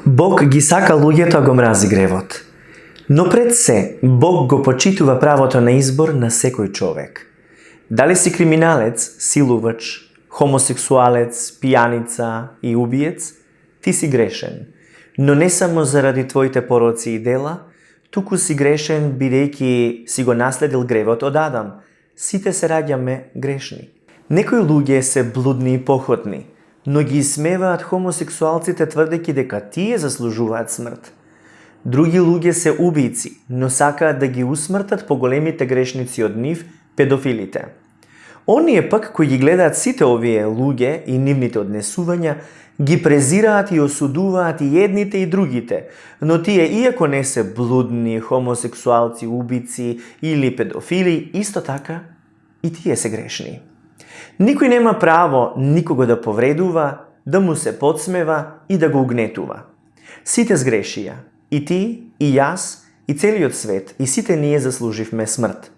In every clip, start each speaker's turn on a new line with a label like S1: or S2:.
S1: Бог ги сака луѓето, а го мрази гревот. Но пред се, Бог го почитува правото на избор на секој човек. Дали си криминалец, силувач, хомосексуалец, пијаница и убиец, ти си грешен. Но не само заради твоите пороци и дела, туку си грешен бидејќи си го наследил гревот од Адам. Сите се раѓаме грешни. Некои луѓе се блудни и похотни, но ги исмеваат хомосексуалците тврдејќи дека тие заслужуваат смрт. Други луѓе се убијци, но сакаат да ги усмртат поголемите грешници од нив, педофилите. Оние пак кои ги гледаат сите овие луѓе и нивните однесувања, ги презираат и осудуваат и едните и другите, но тие иако не се блудни, хомосексуалци, убици или педофили, исто така и тие се грешни. Никој нема право никого да повредува, да му се подсмева и да го угнетува. Сите сгрешија, и ти, и јас, и целиот свет, и сите ние заслуживме смрт.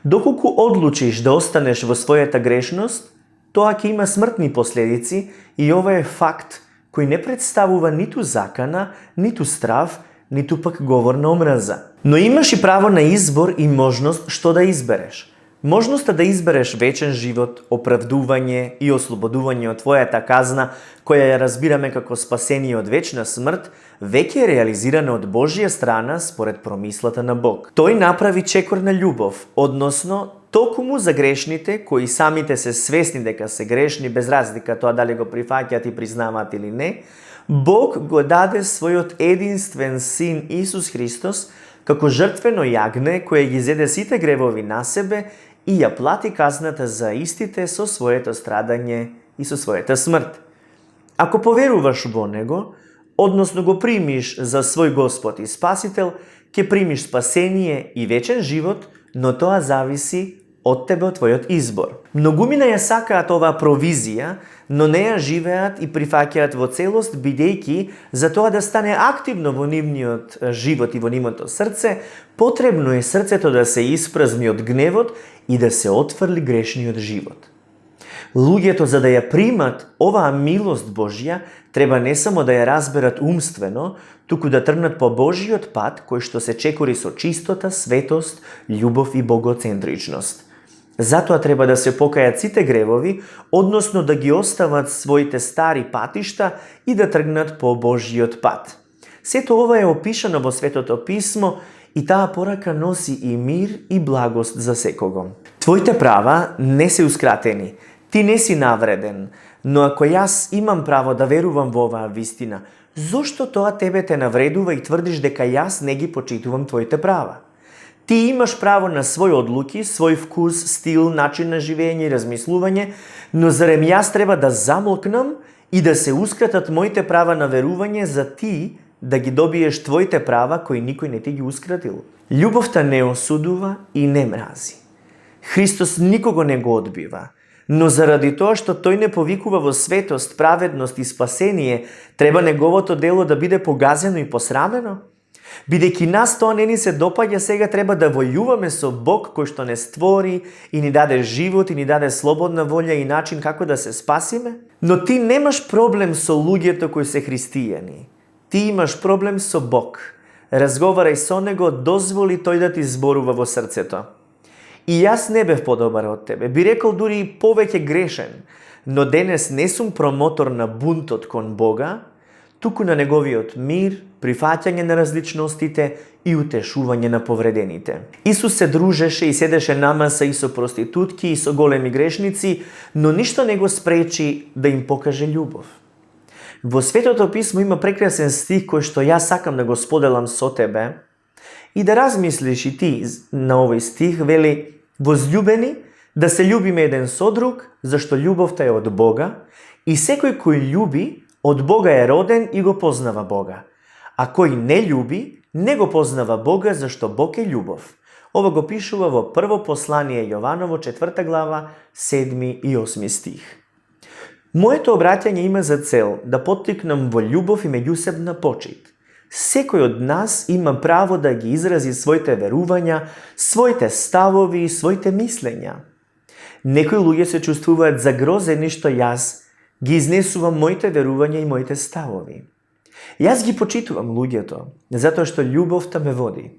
S1: Доколку одлучиш да останеш во својата грешност, тоа ќе има смртни последици и ова е факт кој не представува ниту закана, ниту страв, ниту пак говор на омраза. Но имаш и право на избор и можност што да избереш. Можноста да избереш вечен живот, оправдување и ослободување од твојата казна, која ја разбираме како спасение од вечна смрт, веќе е реализирана од Божја страна според промислата на Бог. Тој направи чекор на љубов, односно токму за грешните кои самите се свесни дека се грешни без разлика тоа дали го прифаќаат и признаваат или не, Бог го даде својот единствен син Исус Христос како жртвено јагне кое ги зеде сите гревови на себе и ја плати казната за истите со своето страдање и со својата смрт. Ако поверуваш во Него, односно го примиш за свој Господ и Спасител, ќе примиш спасение и вечен живот, но тоа зависи од тебе, од твојот избор. Многумина ја сакаат оваа провизија, но не ја живеат и прифаќаат во целост, бидејќи за тоа да стане активно во нивниот живот и во нивното срце, потребно е срцето да се испразни од гневот и да се отфрли грешниот живот. Луѓето, за да ја примат оваа милост Божја, треба не само да ја разберат умствено, туку да тргнат по Божиот пат, кој што се чекори со чистота, светост, љубов и богоцентричност. Затоа треба да се покајат сите гревови, односно да ги остават своите стари патишта и да тргнат по Божиот пат. Сето ова е опишано во Светото Писмо и таа порака носи и мир и благост за секого. Твоите права не сеускратени. Ти не си навреден, но ако јас имам право да верувам во оваа вистина, зошто тоа тебе те навредува и тврдиш дека јас не ги почитувам твоите права? Ти имаш право на своји одлуки, свој вкус, стил, начин на живење и размислување, но зарем јас треба да замолкнам и да сеускратат моите права на верување за ти да ги добиеш твоите права кои никој не ти гиускратил? Љубовта не осудува и не мрази. Христос никого не го одбива, но заради тоа што тој не повикува во светост, праведност и спасение, треба неговото дело да биде погазено и посрамено? Бидејќи нас тоа не ни се допаѓа, сега треба да војуваме со Бог кој што не створи и ни даде живот и ни даде слободна волја и начин како да се спасиме? Но ти немаш проблем со луѓето кои се христијани. Ти имаш проблем со Бог. Разговарај со Него, дозволи тој да ти зборува во срцето. И јас не бев подобар од тебе, би рекол дури и повеќе грешен, но денес не сум промотор на бунтот кон Бога, туку на Неговиот мир, прифаќање на различностите и утешување на повредените. Исус се дружеше и седеше намаса и со проститутки и со големи грешници, но ништо не го спречи да им покаже љубов. Во Светото Писмо има прекрасен стих кој што јас сакам да го споделам со тебе и да размислиш и ти на овој стих, вели: возљубени, да се љубиме еден со друг, зашто љубовта е од Бога, и секој кој љуби, од Бога е роден и го познава Бога. А кој не љуби, не го познава Бога, зашто Бог е љубов. Ова го пишува во прво послание Јованово, 4 глава, 7 и 8 стих. Моето обраќање има за цел да поттикнам во љубов и меѓусебна почит. Секој од нас има право да ги изрази своите верувања, своите ставови и своите мислења. Некои луѓе се чувствуваат загрозени што јас ги изнесувам моите верувања и моите ставови. Јас ги почитувам луѓето, затоа што љубовта ме води.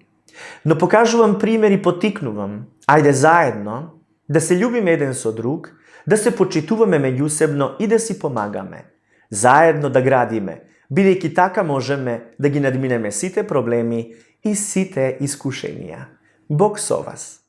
S1: Но покажувам пример и потикнувам, ајде заедно, да се љубиме еден со друг, да се почитуваме меѓусебно и да си помагаме. Заедно да градиме, бидејќи така можеме да ги надминеме сите проблеми и сите искушенија. Бог со вас.